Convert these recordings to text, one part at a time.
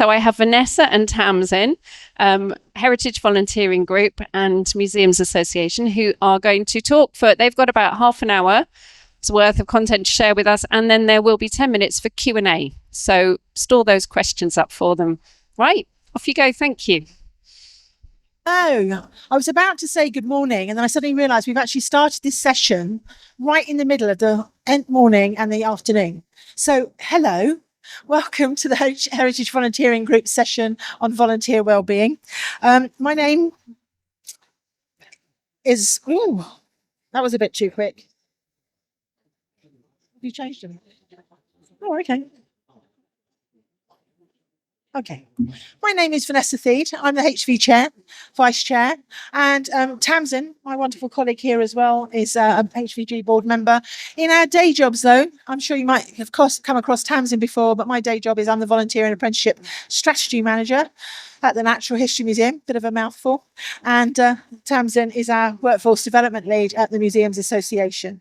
So I have Vanessa and Tamsin, Heritage Volunteering Group and Museums Association, who are going to talk they've got about half an hour's worth of content to share with us, and then there will be 10 minutes for Q&A. So store those questions up for them. Right, off you go. Thank you. Oh, I was about to say good morning, and then I suddenly realised we've actually started this session right in the middle of the morning and the afternoon. So, hello, welcome to the Heritage Volunteering Group session on volunteer wellbeing. My name is... Ooh, that was a bit too quick. Have you changed them? Oh, okay. Okay. My name is Vanessa Theed. I'm the HV Vice Chair, and Tamsin, my wonderful colleague here as well, is a HVG board member. In our day jobs, though, I'm sure you might have come across Tamsin before, but my day job is I'm the Volunteer and Apprenticeship Strategy Manager at the Natural History Museum, bit of a mouthful, and Tamsin is our Workforce Development Lead at the Museums Association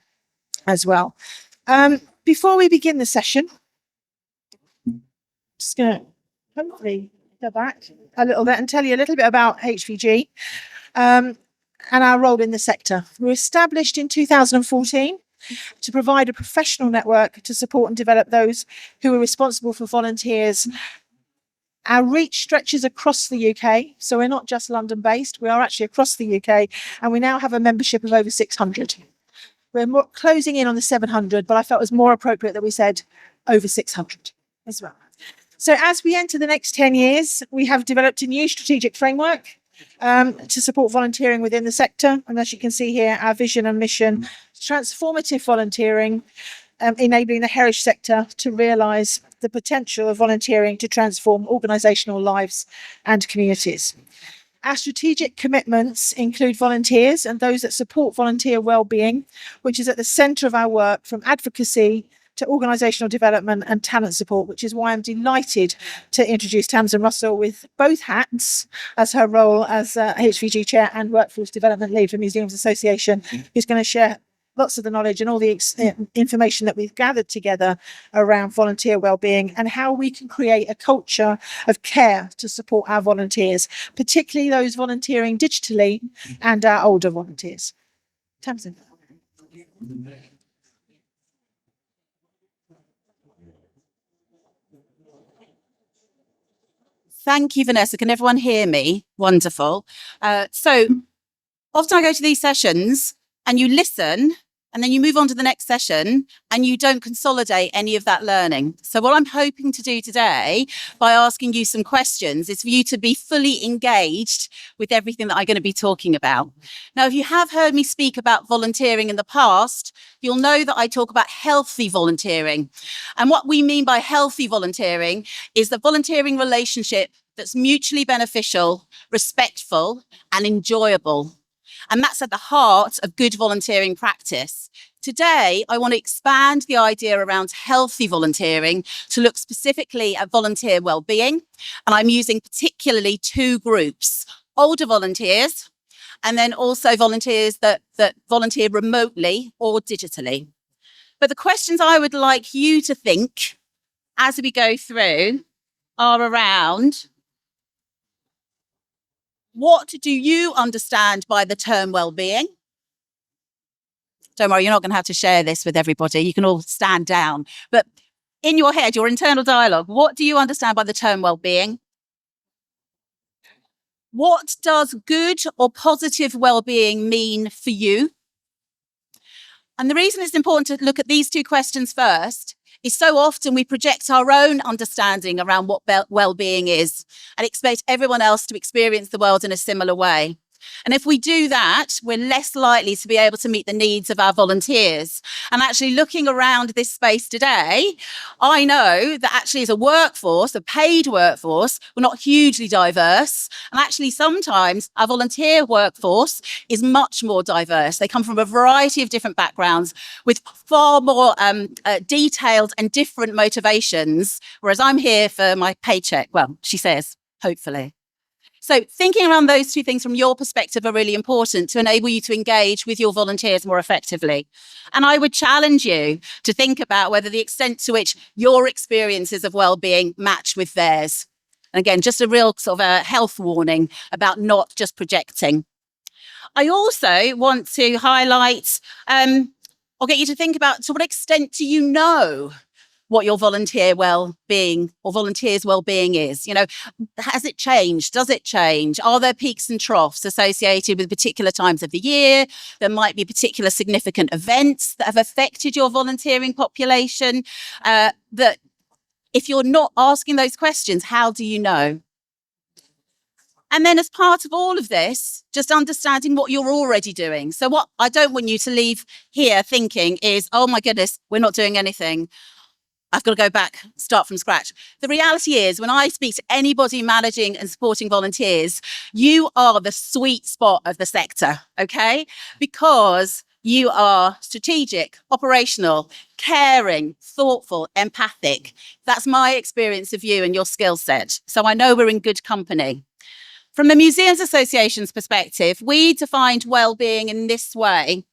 as well. Before we begin the session, just going to hopefully go back a little bit and tell you a little bit about HVG and our role in the sector. We were established in 2014 to provide a professional network to support and develop those who are responsible for volunteers. Our reach stretches across the UK, so we're not just London based, we are actually across the UK, and we now have a membership of over 600. We're closing in on the 700, but I felt it was more appropriate that we said over 600 as well. So as we enter the next 10 years, we have developed a new strategic framework to support volunteering within the sector. And as you can see here, our vision and mission, transformative volunteering, enabling the heritage sector to realise the potential of volunteering to transform organisational lives and communities. Our strategic commitments include volunteers and those that support volunteer wellbeing, which is at the centre of our work, from advocacy to organisational development and talent support, which is why I'm delighted to introduce Tamsin Russell with both hats as her role as HVG Chair and Workforce Development Lead for Museums Association, who's going to share lots of the knowledge and all the information that we've gathered together around volunteer wellbeing and how we can create a culture of care to support our volunteers, particularly those volunteering digitally and our older volunteers. Tamsin. Thank you, Vanessa. Can everyone hear me? Wonderful. So often I go to these sessions and you listen and then you move on to the next session and you don't consolidate any of that learning. So what I'm hoping to do today by asking you some questions is for you to be fully engaged with everything that I'm going to be talking about. Now, if you have heard me speak about volunteering in the past, you'll know that I talk about healthy volunteering. And what we mean by healthy volunteering is the volunteering relationship that's mutually beneficial, respectful, and enjoyable. And that's at the heart of good volunteering practice. Today, I want to expand the idea around healthy volunteering to look specifically at volunteer wellbeing. And I'm using particularly two groups: older volunteers, and then also volunteers that volunteer remotely or digitally. But the questions I would like you to think as we go through are around: what do you understand by the term well-being? Don't worry, you're not going to have to share this with everybody. You can all stand down. But in your head, your internal dialogue, what do you understand by the term well-being? What does good or positive well-being mean for you? And the reason it's important to look at these two questions first is so often we project our own understanding around what well-being is and expect everyone else to experience the world in a similar way. And if we do that, we're less likely to be able to meet the needs of our volunteers. And actually looking around this space today, I know that actually as a workforce, a paid workforce, we're not hugely diverse. And actually sometimes our volunteer workforce is much more diverse. They come from a variety of different backgrounds with far more detailed and different motivations, whereas I'm here for my paycheck. Well, she says, hopefully. So thinking around those two things from your perspective are really important to enable you to engage with your volunteers more effectively. And I would challenge you to think about whether the extent to which your experiences of well-being match with theirs. And again, just a real sort of a health warning about not just projecting. I also want to highlight, or get you to think about, to what extent do you know what your volunteer well-being or volunteers' well-being is? You know, has it changed? Does it change? Are there peaks and troughs associated with particular times of the year? There might be particular significant events that have affected your volunteering population. That if you're not asking those questions, how do you know? And then as part of all of this, just understanding what you're already doing. So what I don't want you to leave here thinking is, oh my goodness, we're not doing anything. I've got to go back, start from scratch. The reality is, when I speak to anybody managing and supporting volunteers, you are the sweet spot of the sector, okay? Because you are strategic, operational, caring, thoughtful, empathic. That's my experience of you and your skill set. So I know we're in good company. From the Museums Association's perspective, we defined well-being in this way.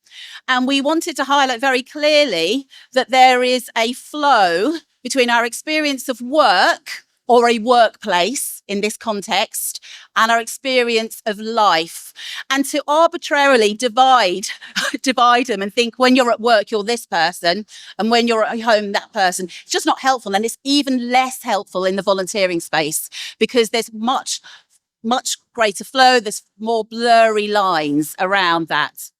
And we wanted to highlight very clearly that there is a flow between our experience of work or a workplace in this context and our experience of life. And to arbitrarily divide them and think when you're at work, you're this person, and when you're at home, that person, it's just not helpful. And it's even less helpful in the volunteering space because there's much greater flow, there's more blurry lines around that.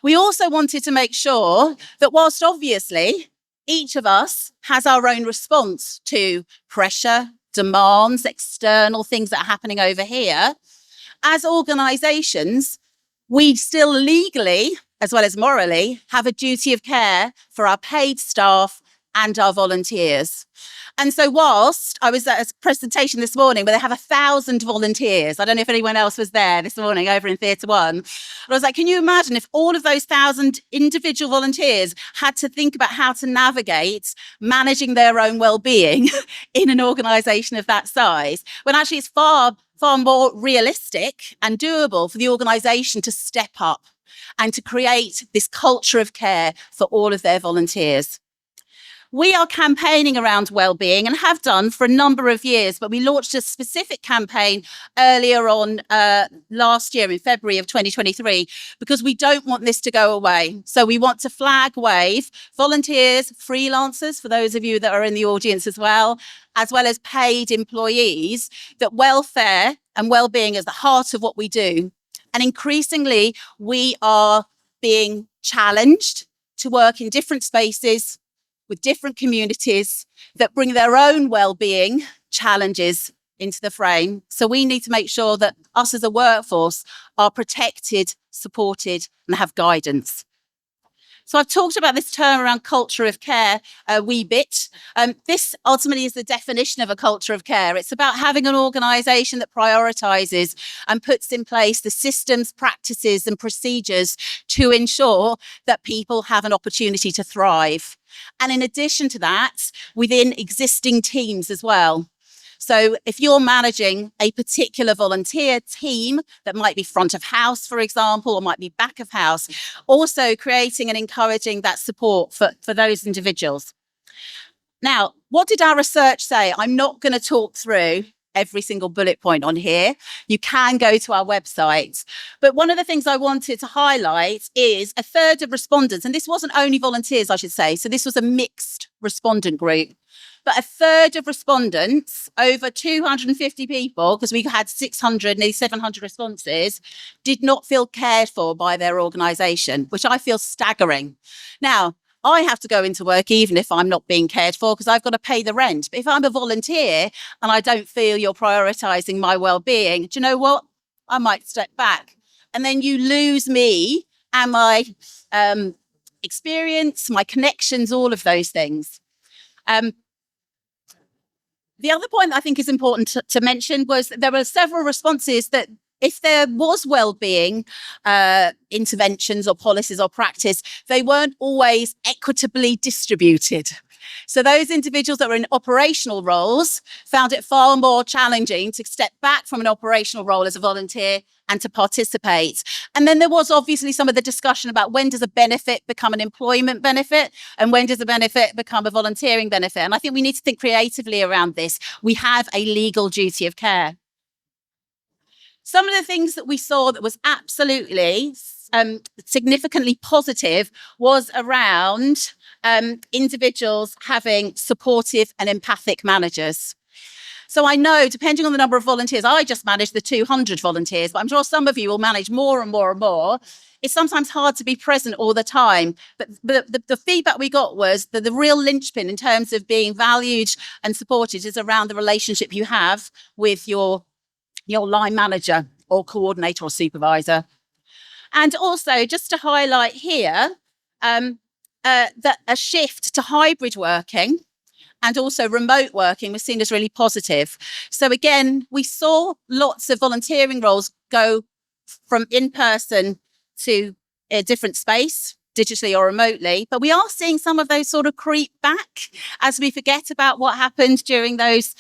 We also wanted to make sure that whilst obviously each of us has our own response to pressure, demands, external things that are happening over here, as organisations, we still legally, as well as morally, have a duty of care for our paid staff and our volunteers. And so whilst I was at a presentation this morning where they have 1,000 volunteers, I don't know if anyone else was there this morning over in Theatre 1, but I was like, can you imagine if all of those 1,000 individual volunteers had to think about how to navigate managing their own well-being in an organisation of that size, when actually it's far more realistic and doable for the organisation to step up and to create this culture of care for all of their volunteers. We are campaigning around wellbeing and have done for a number of years, but we launched a specific campaign earlier on last year in February of 2023, because we don't want this to go away. So we want to flag wave volunteers, freelancers, for those of you that are in the audience as well as paid employees, that welfare and wellbeing is the heart of what we do. And increasingly, we are being challenged to work in different spaces with different communities that bring their own well-being challenges into the frame. So we need to make sure that us as a workforce are protected, supported, and have guidance. So I've talked about this term around culture of care a wee bit. This ultimately is the definition of a culture of care. It's about having an organisation that prioritises and puts in place the systems, practices and procedures to ensure that people have an opportunity to thrive. And in addition to that, within existing teams as well. So if you're managing a particular volunteer team that might be front of house, for example, or might be back of house, also creating and encouraging that support for those individuals. Now, what did our research say? I'm not going to talk through every single bullet point on here. You can go to our website. But one of the things I wanted to highlight is a third of respondents, and this wasn't only volunteers, I should say. So this was a mixed respondent group. But a third of respondents, over 250 people, because we had 600, nearly 700 responses, did not feel cared for by their organisation, which I feel staggering. Now, I have to go into work even if I'm not being cared for because I've got to pay the rent. But if I'm a volunteer and I don't feel you're prioritising my well-being, do you know what? I might step back. And then you lose me and my experience, my connections, all of those things. The other point that I think is important to mention was that there were several responses that if there was wellbeing interventions or policies or practice, they weren't always equitably distributed. So those individuals that were in operational roles found it far more challenging to step back from an operational role as a volunteer and to participate. And then there was obviously some of the discussion about when does a benefit become an employment benefit and when does a benefit become a volunteering benefit. And I think we need to think creatively around this. We have a legal duty of care. Some of the things that we saw that was absolutely significantly positive was around individuals having supportive and empathic managers. So I know, depending on the number of volunteers, I just manage the 200 volunteers, but I'm sure some of you will manage more and more and more. It's sometimes hard to be present all the time. But the feedback we got was that the real linchpin in terms of being valued and supported is around the relationship you have with your line manager or coordinator or supervisor. And also, just to highlight here, that a shift to hybrid working and also remote working was seen as really positive. So again, we saw lots of volunteering roles go from in-person to a different space, digitally or remotely, but we are seeing some of those sort of creep back as we forget about what happened during those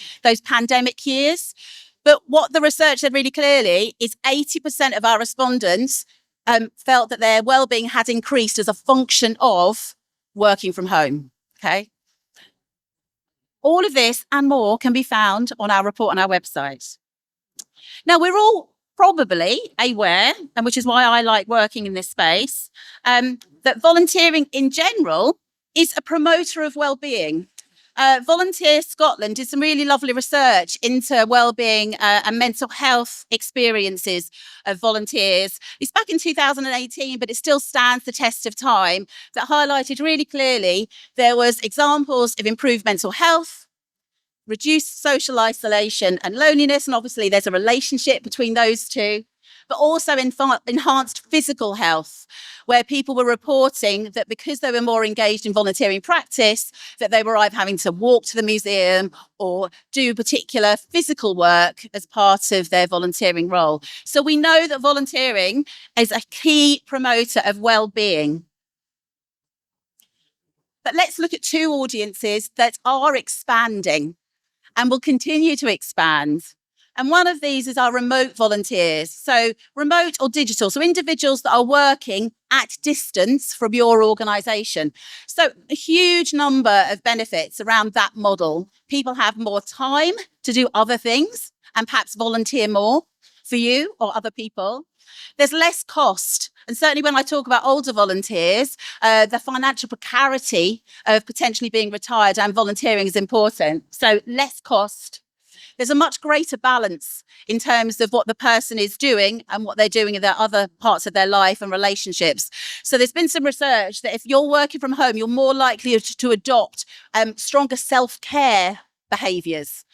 pandemic years. But what the research said really clearly is 80% of our respondents felt that their well-being had increased as a function of working from home. Okay. All of this and more can be found on our report on our website. Now, we're all probably aware, and which is why I like working in this space, that volunteering in general is a promoter of well-being. Volunteer Scotland did some really lovely research into wellbeing and mental health experiences of volunteers. It's back in 2018, but it still stands the test of time, that highlighted really clearly there was examples of improved mental health, reduced social isolation and loneliness, and obviously there's a relationship between those two, but also enhanced physical health, where people were reporting that because they were more engaged in volunteering practice, that they were either having to walk to the museum or do particular physical work as part of their volunteering role. So we know that volunteering is a key promoter of well-being. But let's look at two audiences that are expanding and will continue to expand. And one of these is our remote volunteers. So remote or digital, so individuals that are working at distance from your organisation. So a huge number of benefits around that model. People have more time to do other things and perhaps volunteer more for you or other people. There's less cost. And certainly when I talk about older volunteers, the financial precarity of potentially being retired and volunteering is important. So less cost. There's a much greater balance in terms of what the person is doing and what they're doing in their other parts of their life and relationships. So there's been some research that if you're working from home, you're more likely to adopt stronger self-care behaviours,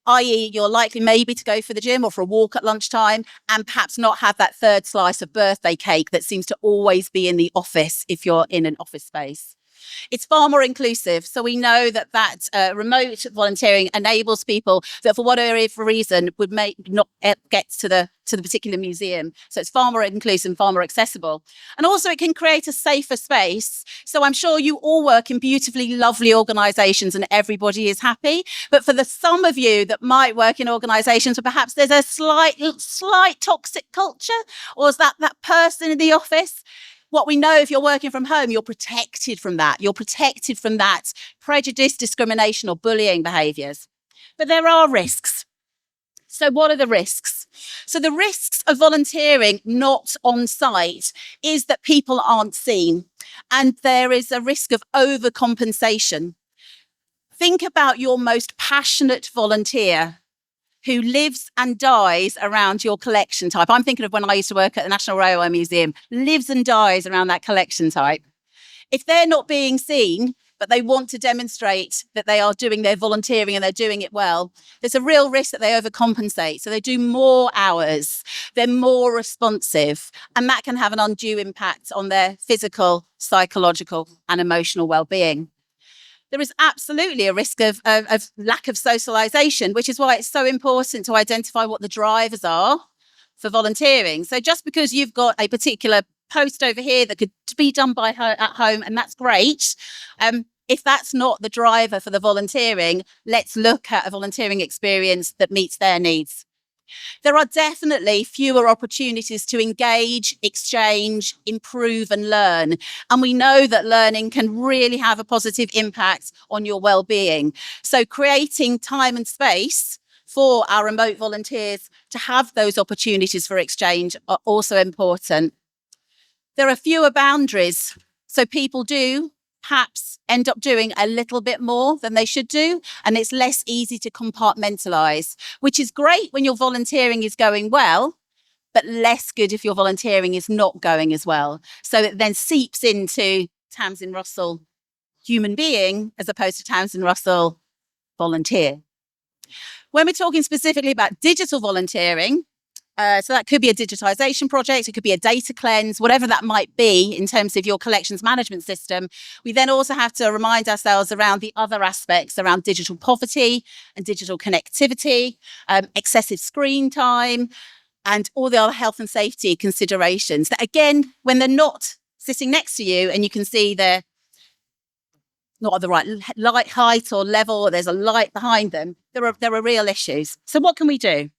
i.e. you're likely maybe to go for the gym or for a walk at lunchtime and perhaps not have that third slice of birthday cake that seems to always be in the office if you're in an office space. It's far more inclusive. So we know that remote volunteering enables people that for whatever reason would not get to the particular museum. So it's far more inclusive and far more accessible. And also it can create a safer space. So I'm sure you all work in beautifully lovely organisations and everybody is happy. But for the some of you that might work in organisations where perhaps there's a slight toxic culture, or is that person in the office? What we know, if you're working from home, you're protected from that. You're protected from that prejudice, discrimination, or bullying behaviours. But there are risks. So what are the risks? So the risks of volunteering not on site is that people aren't seen, and there is a risk of overcompensation. Think about your most passionate volunteer who lives and dies around your collection type. I'm thinking of when I used to work at the National Railway Museum, lives and dies around that collection type. If they're not being seen, but they want to demonstrate that they are doing their volunteering and they're doing it well, there's a real risk that they overcompensate. So they do more hours, they're more responsive, and that can have an undue impact on their physical, psychological, and emotional well-being. There is absolutely a risk of lack of socialisation, which is why it's so important to identify what the drivers are for volunteering. So just because you've got a particular post over here that could be done by her at home, and that's great, If that's not the driver for the volunteering, let's look at a volunteering experience that meets their needs. There are definitely fewer opportunities to engage, exchange, improve and learn. And we know that learning can really have a positive impact on your well-being. So creating time and space for our remote volunteers to have those opportunities for exchange are also important. There are fewer boundaries. So people do perhaps end up doing a little bit more than they should do. And it's less easy to compartmentalize, which is great when your volunteering is going well, but less good if your volunteering is not going as well. So it then seeps into Tamsin Russell, human being, as opposed to Tamsin Russell, volunteer. When we're talking specifically about digital volunteering, so that could be a digitization project, it could be a data cleanse, whatever that might be in terms of your collections management system. We then also have to remind ourselves around the other aspects around digital poverty and digital connectivity, excessive screen time, and all the other health and safety considerations that, again, when they're not sitting next to you and you can see they're not at the right light height or level, or there's a light behind them, there are real issues. So what can we do?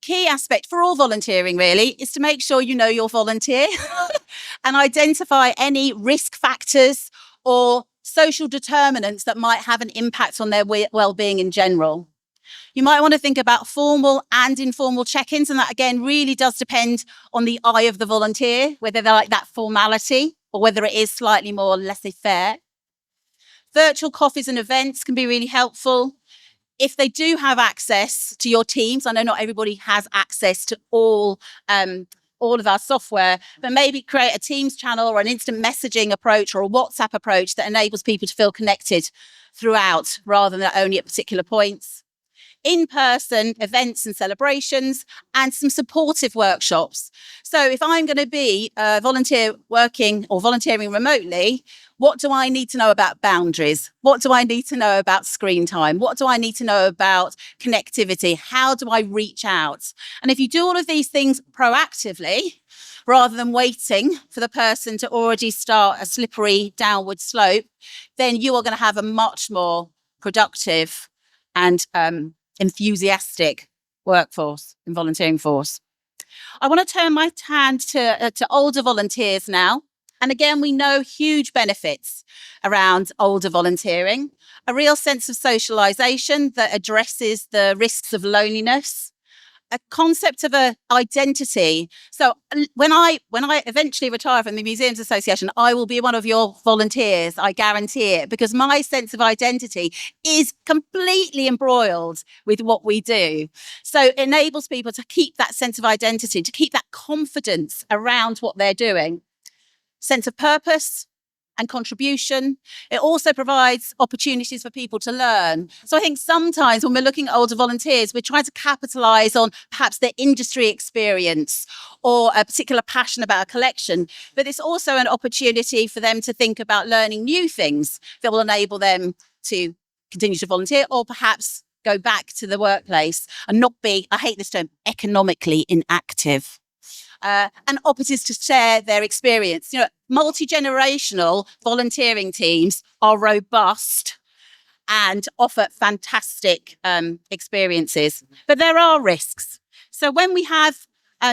Key aspect for all volunteering really is to make sure you know your volunteer and identify any risk factors or social determinants that might have an impact on their well-being in general. You might want to think about formal and informal check-ins, and that again really does depend on the eye of the volunteer, whether they like that formality or whether it is slightly more laissez-faire. Virtual coffees and events can be really helpful. If they do have access to your teams, I know not everybody has access to all of our software, but maybe create a Teams channel or an instant messaging approach or a WhatsApp approach that enables people to feel connected throughout rather than only at particular points. In-person events and celebrations, and some supportive workshops. So if I'm going to be a volunteer working or volunteering remotely, what do I need to know about boundaries? What do I need to know about screen time? What do I need to know about connectivity? How do I reach out? And if you do all of these things proactively, rather than waiting for the person to already start a slippery downward slope, then you are going to have a much more productive and enthusiastic workforce and volunteering force. I want to turn my hand to older volunteers now. And again, we know huge benefits around older volunteering, a real sense of socialization that addresses the risks of loneliness, a concept of a identity. So when I eventually retire from the Museums Association, I will be one of your volunteers, I guarantee it, because my sense of identity is completely embroiled with what we do. So it enables people to keep that sense of identity, to keep that confidence around what they're doing. Sense of purpose and contribution. It also provides opportunities for people to learn. So I think sometimes when we're looking at older volunteers, we're trying to capitalize on perhaps their industry experience or a particular passion about a collection, but it's also an opportunity for them to think about learning new things that will enable them to continue to volunteer or perhaps go back to the workplace and not be, I hate this term, economically inactive. And opportunities to share their experience. You know, multi-generational volunteering teams are robust and offer fantastic experiences, but there are risks. So when we have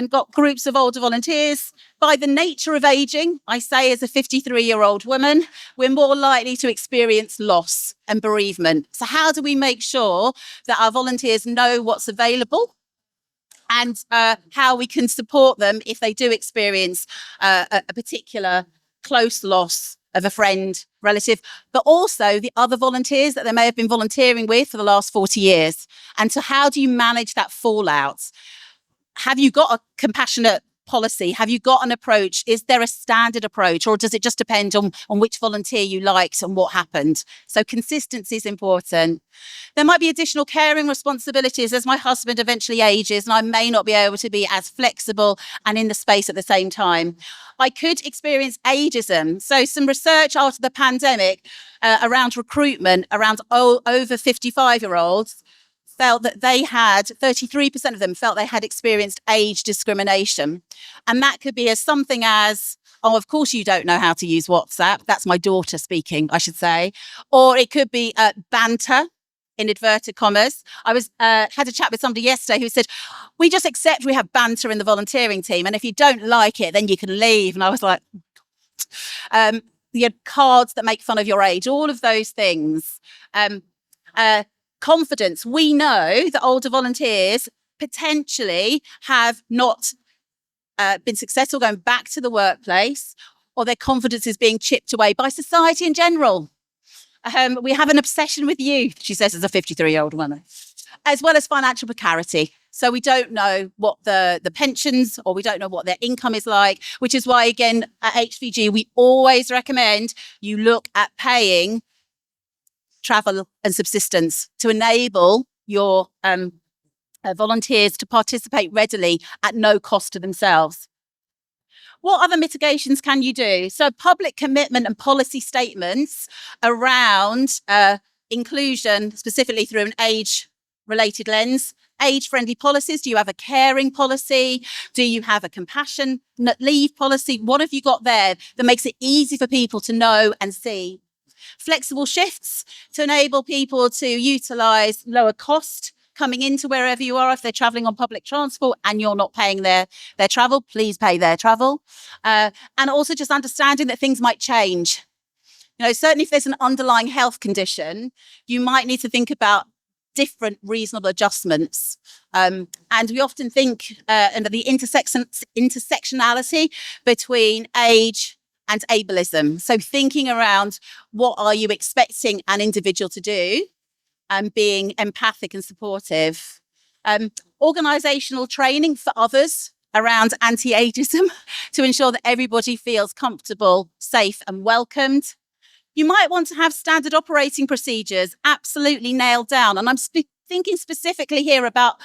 got groups of older volunteers, by the nature of aging, I say as a 53-year-old woman, we're more likely to experience loss and bereavement. So how do we make sure that our volunteers know what's available and how we can support them if they do experience a particular close loss of a friend, relative, but also the other volunteers that they may have been volunteering with for the last 40 years. And so how do you manage that fallout? Have you got a compassionate policy? Have you got an approach? Is there a standard approach, or does it just depend on which volunteer you liked and what happened? So consistency is important. There might be additional caring responsibilities as my husband eventually ages and I may not be able to be as flexible and in the space at the same time. I could experience ageism. So some research after the pandemic around recruitment, around over 55-year-olds, felt that they had, 33% of them felt they had experienced age discrimination. And that could be as something as, oh, of course you don't know how to use WhatsApp. That's my daughter speaking, I should say. Or it could be banter, in inverted commas. I had a chat with somebody yesterday who said, we just accept we have banter in the volunteering team, and if you don't like it, then you can leave. And I was like, cards that make fun of your age, all of those things. Confidence. We know that older volunteers potentially have not been successful going back to the workplace, or their confidence is being chipped away by society in general. We have an obsession with youth, she says, as a 53-year-old woman, as well as financial precarity. So we don't know what the pensions, or we don't know what their income is like, which is why, again, at HVG, we always recommend you look at paying travel and subsistence to enable your volunteers to participate readily at no cost to themselves. What other mitigations can you do? So public commitment and policy statements around inclusion, specifically through an age-related lens. Age-friendly policies. Do you have a caring policy? Do you have a compassionate leave policy? What have you got there that makes it easy for people to know and see? Flexible shifts to enable people to utilise lower cost coming into wherever you are. If they're travelling on public transport and you're not paying their travel, please pay their travel. And also just understanding that things might change. Certainly if there's an underlying health condition, you might need to think about different reasonable adjustments. And we often think under the intersectionality between age and ableism. So thinking around what are you expecting an individual to do, and being empathic and supportive. Organisational training for others around anti-ageism to ensure that everybody feels comfortable, safe and welcomed. You might want to have standard operating procedures absolutely nailed down. And I'm thinking specifically here about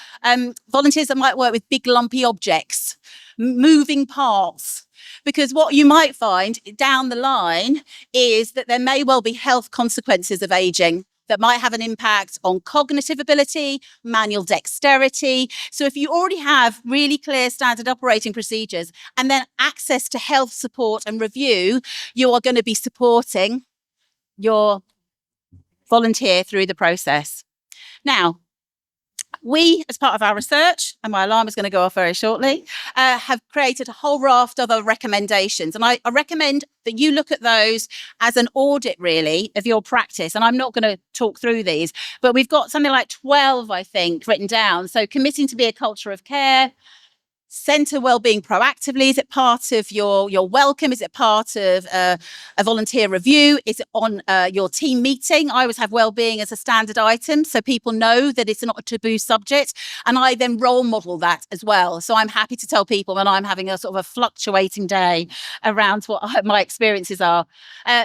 volunteers that might work with big lumpy objects, moving parts. Because what you might find down the line is that there may well be health consequences of ageing that might have an impact on cognitive ability, manual dexterity. So if you already have really clear standard operating procedures and then access to health support and review, you are going to be supporting your volunteer through the process. Now, we, as part of our research, and my alarm is going to go off very shortly, have created a whole raft of other recommendations. And I recommend that you look at those as an audit, really, of your practice. And I'm not going to talk through these, but we've got something like 12, I think, written down. So committing to be a culture of care, centre wellbeing proactively. Is it part of your welcome? Is it part of a volunteer review? Is it on your team meeting? I always have wellbeing as a standard item so people know that it's not a taboo subject, and I then role model that as well. So I'm happy to tell people when I'm having a sort of a fluctuating day around what my experiences are.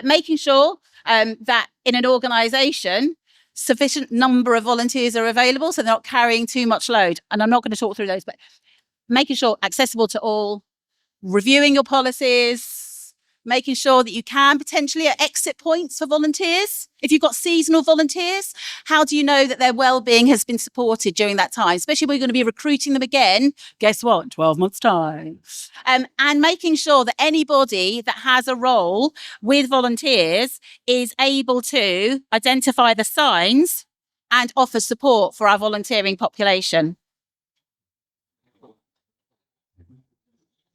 Making sure that in an organisation sufficient number of volunteers are available so they're not carrying too much load. And I'm not going to talk through those, but making sure accessible to all, reviewing your policies, making sure that you can potentially at exit points for volunteers. If you've got seasonal volunteers, how do you know that their wellbeing has been supported during that time? Especially when you're going to be recruiting them again, guess what, in 12 months' time. And making sure that anybody that has a role with volunteers is able to identify the signs and offer support for our volunteering population.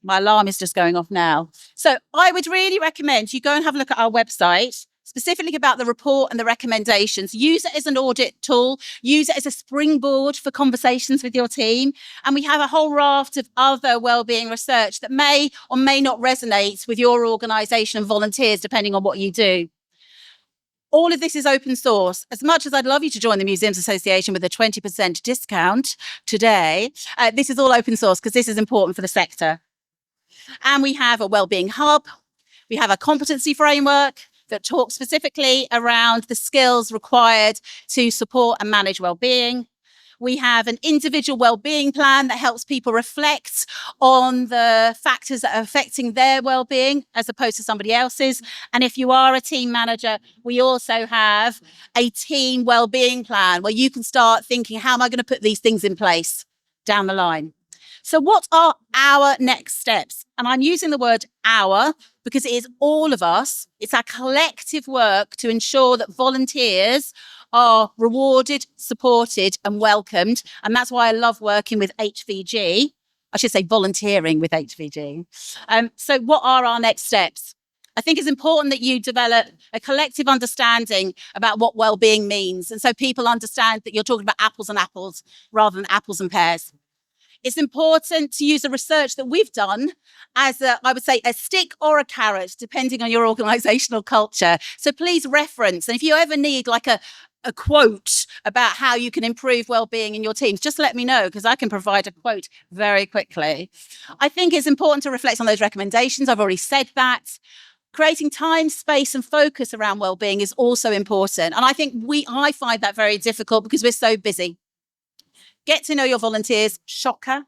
My alarm is just going off now. So I would really recommend you go and have a look at our website, specifically about the report and the recommendations. Use it as an audit tool. Use it as a springboard for conversations with your team. And we have a whole raft of other wellbeing research that may or may not resonate with your organisation and volunteers, depending on what you do. All of this is open source. As much as I'd love you to join the Museums Association with a 20% discount today, this is all open source because this is important for the sector. And we have a wellbeing hub. We have a competency framework that talks specifically around the skills required to support and manage wellbeing. We have an individual wellbeing plan that helps people reflect on the factors that are affecting their wellbeing as opposed to somebody else's. And if you are a team manager, we also have a team wellbeing plan where you can start thinking, how am I going to put these things in place down the line? So what are our next steps? And I'm using the word our because it is all of us. It's our collective work to ensure that volunteers are rewarded, supported and welcomed. And that's why I love working with HVG. I should say volunteering with HVG. So what are our next steps? I think it's important that you develop a collective understanding about what well-being means. And so people understand that you're talking about apples and apples rather than apples and pears. It's important to use the research that we've done as I would say, a stick or a carrot, depending on your organisational culture. So please reference, and if you ever need like a quote about how you can improve well-being in your teams, just let me know, because I can provide a quote very quickly. I think it's important to reflect on those recommendations. I've already said that. Creating time, space and focus around well-being is also important. And I think I find that very difficult because we're so busy. Get to know your volunteers, shocker.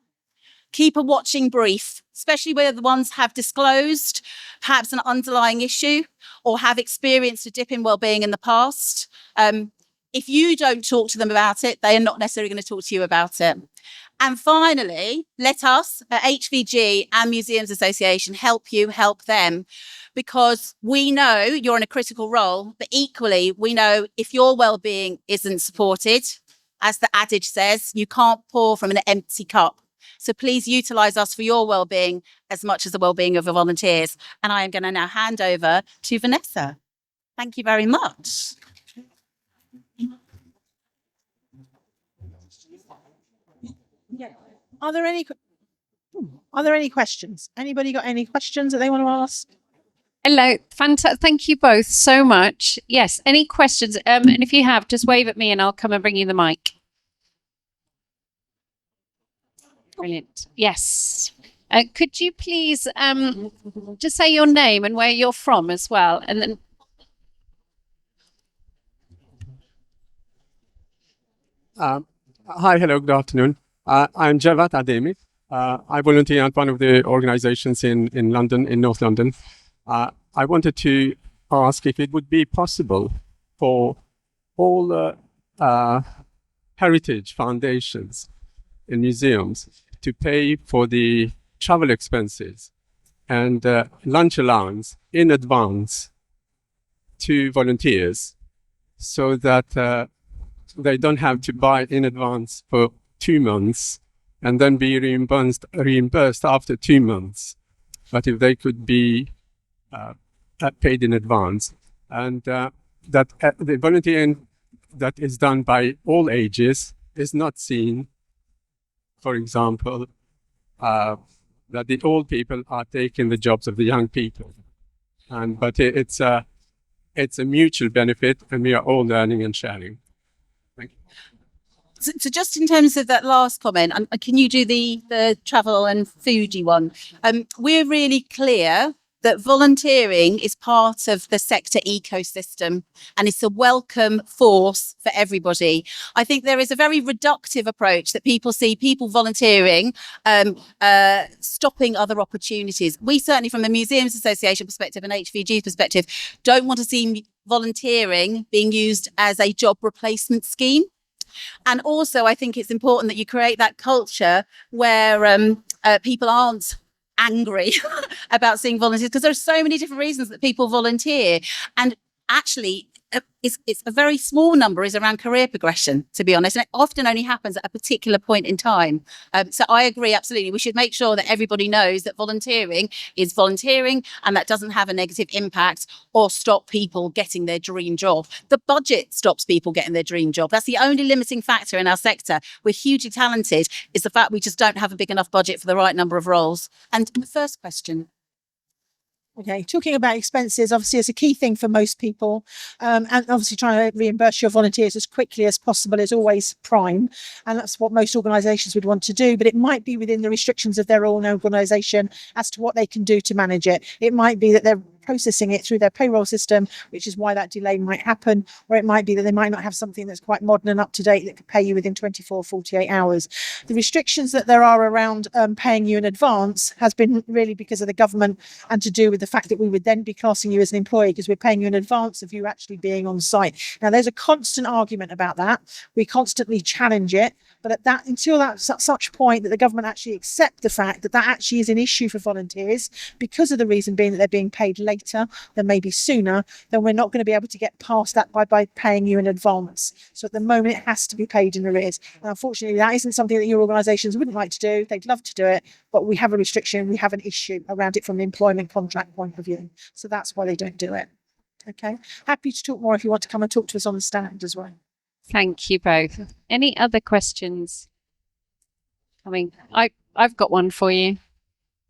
Keep a watching brief, especially where the ones have disclosed perhaps an underlying issue or have experienced a dip in well-being in the past. If you don't talk to them about it, they are not necessarily going to talk to you about it. And finally, let us at HVG and Museums Association help you help them, because we know you're in a critical role, but equally we know if your well-being isn't supported, as the adage says, you can't pour from an empty cup. So please utilise us for your well-being as much as the well-being of your volunteers. And I am going to now hand over to Vanessa. Thank you very much. Are there any questions? Anybody got any questions that they want to ask? Hello, fantastic. Thank you both so much. Yes, any questions? And if you have, just wave at me and I'll come and bring you the mic. Brilliant. Yes. Could you please just say your name and where you're from as well? And then. Hi, hello, good afternoon. I'm Javad Ademi. I volunteer at one of the organizations in London, in North London. I wanted to ask if it would be possible for all heritage foundations in museums to pay for the travel expenses and lunch allowance in advance to volunteers, so that they don't have to buy in advance for 2 months and then be reimbursed after 2 months. But if they could be paid in advance, and that the volunteering that is done by all ages is not seen, for example, that the old people are taking the jobs of the young people. But it's a mutual benefit, and we are all learning and sharing. Thank you. So just in terms of that last comment, can you do the travel and foodie one? We're really clear that volunteering is part of the sector ecosystem and it's a welcome force for everybody. I think there is a very reductive approach that people see people volunteering stopping other opportunities. We certainly, from a Museums Association perspective and HVG perspective, don't want to see volunteering being used as a job replacement scheme. And also, I think it's important that you create that culture where people aren't angry about seeing volunteers, because there are so many different reasons that people volunteer. And actually, it's a very small number is around career progression, to be honest. And it often only happens at a particular point in time. So I agree, absolutely. We should make sure that everybody knows that volunteering is volunteering and that doesn't have a negative impact or stop people getting their dream job. The budget stops people getting their dream job. That's the only limiting factor in our sector. We're hugely talented. It's the fact we just don't have a big enough budget for the right number of roles. And the first question. Okay, talking about expenses, obviously, is a key thing for most people. And obviously, trying to reimburse your volunteers as quickly as possible is always prime. And that's what most organisations would want to do. But it might be within the restrictions of their own organisation as to what they can do to manage it. It might be that processing it through their payroll system, which is why that delay might happen. Or it might be that they might not have something that's quite modern and up to date that could pay you within 24, 48 hours. The restrictions that there are around paying you in advance has been really because of the government and to do with the fact that we would then be classing you as an employee because we're paying you in advance of you actually being on site. Now, there's a constant argument about that. We constantly challenge it. But at that, until that's at such point that the government actually accept the fact that that actually is an issue for volunteers, because of the reason being that they're being paid later than maybe sooner, then we're not going to be able to get past that by paying you in advance. So at the moment, it has to be paid in arrears. Now, unfortunately, that isn't something that your organisations wouldn't like to do. They'd love to do it, but we have a restriction. We have an issue around it from the employment contract point of view. So that's why they don't do it. Okay. Happy to talk more if you want to come and talk to us on the stand as well. Thank you both. Any other questions? I've got one for you.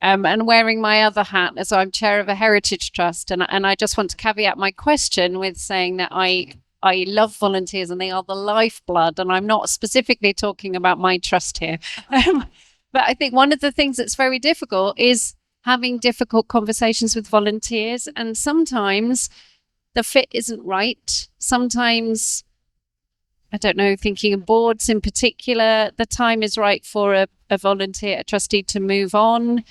And wearing my other hat as I'm chair of a heritage trust, and I just want to caveat my question with saying that I love volunteers and they are the lifeblood, and I'm not specifically talking about my trust here. But I think one of the things that's very difficult is having difficult conversations with volunteers, and sometimes the fit isn't right. Sometimes, I don't know, thinking of boards in particular, the time is right for a volunteer, a trustee to move on.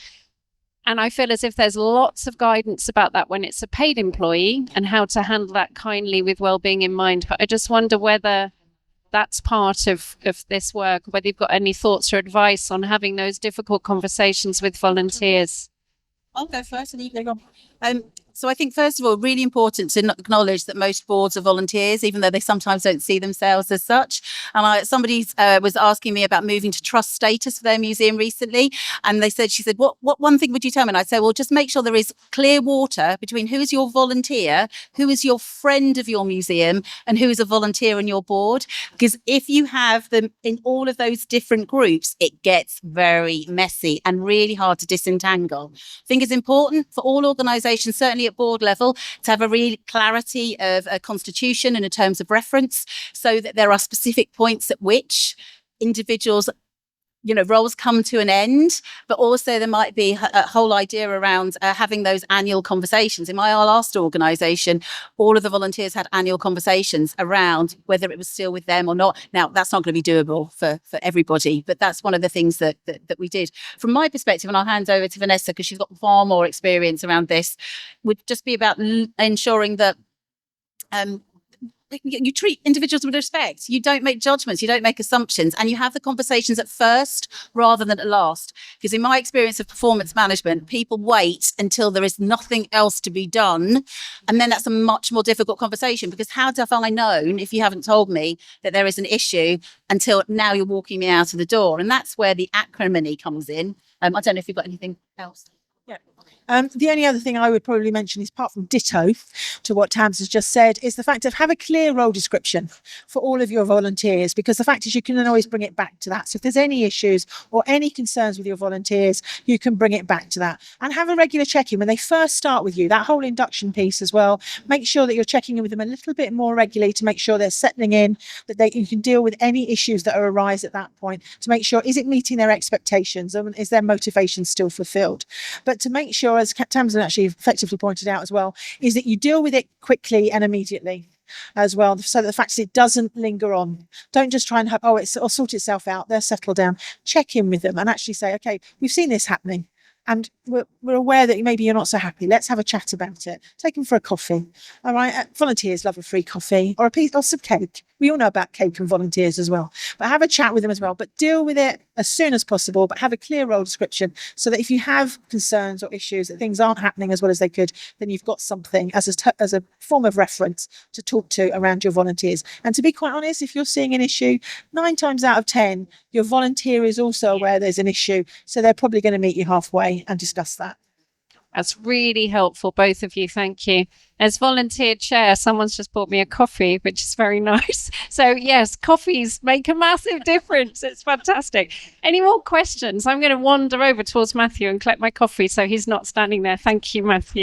And I feel as if there's lots of guidance about that when it's a paid employee and how to handle that kindly with well-being in mind. But I just wonder whether that's part of this work, whether you've got any thoughts or advice on having those difficult conversations with volunteers. I'll go first and you can go on. So I think, first of all, really important to acknowledge that most boards are volunteers, even though they sometimes don't see themselves as such. And somebody was asking me about moving to trust status for their museum recently. And she said, what one thing would you tell me? And I'd say, well, just make sure there is clear water between who is your volunteer, who is your friend of your museum, and who is a volunteer on your board. Because if you have them in all of those different groups, it gets very messy and really hard to disentangle. I think it's important for all organisations, certainly at board level, to have a real clarity of a constitution and in terms of reference, so that there are specific points at which individuals, roles come to an end. But also there might be a whole idea around having those annual conversations. In my last organisation, all of the volunteers had annual conversations around whether it was still with them or not. Now, that's not going to be doable for everybody, but that's one of the things that we did. From my perspective, and I'll hand over to Vanessa because she's got far more experience around this, would just be about ensuring that you treat individuals with respect. You don't make judgments, you don't make assumptions, and you have the conversations at first rather than at last. Because in my experience of performance management, people wait until there is nothing else to be done. And then that's a much more difficult conversation, because how have I known, if you haven't told me that there is an issue, until now you're walking me out of the door? And that's where the acrimony comes in. I don't know if you've got anything else. Yeah. The only other thing I would probably mention is, apart from ditto to what Tams has just said, is the fact of have a clear role description for all of your volunteers, because the fact is you can always bring it back to that. So if there's any issues or any concerns with your volunteers, you can bring it back to that, and have a regular check-in when they first start with you. That whole induction piece as well. Make sure that you're checking in with them a little bit more regularly to make sure they're settling in, that you can deal with any issues that arise at that point, to make sure, is it meeting their expectations and is their motivation still fulfilled? But to make sure, as Tamsin actually effectively pointed out as well, is that you deal with it quickly and immediately as well. So the fact is it doesn't linger on. Don't just try and hope, it'll sort itself out, they'll settle down. Check in with them and actually say, okay, we've seen this happening, and we're aware that maybe you're not so happy. Let's have a chat about it. Take them for a coffee. All right. Volunteers love a free coffee or some cake. We all know about cake and volunteers as well. But have a chat with them as well. But deal with it as soon as possible. But have a clear role description, so that if you have concerns or issues that things aren't happening as well as they could, then you've got something as a form of reference to talk to around your volunteers. And to be quite honest, if you're seeing an issue, 9 times out of 10, your volunteer is also aware there's an issue. So they're probably going to meet you halfway and discuss that. That's really helpful, both of you. Thank you. As volunteer chair, someone's just bought me a coffee, which is very nice. So yes, coffees make a massive difference. It's fantastic. Any more questions? I'm going to wander over towards Matthew and collect my coffee so he's not standing there. Thank you, Matthew.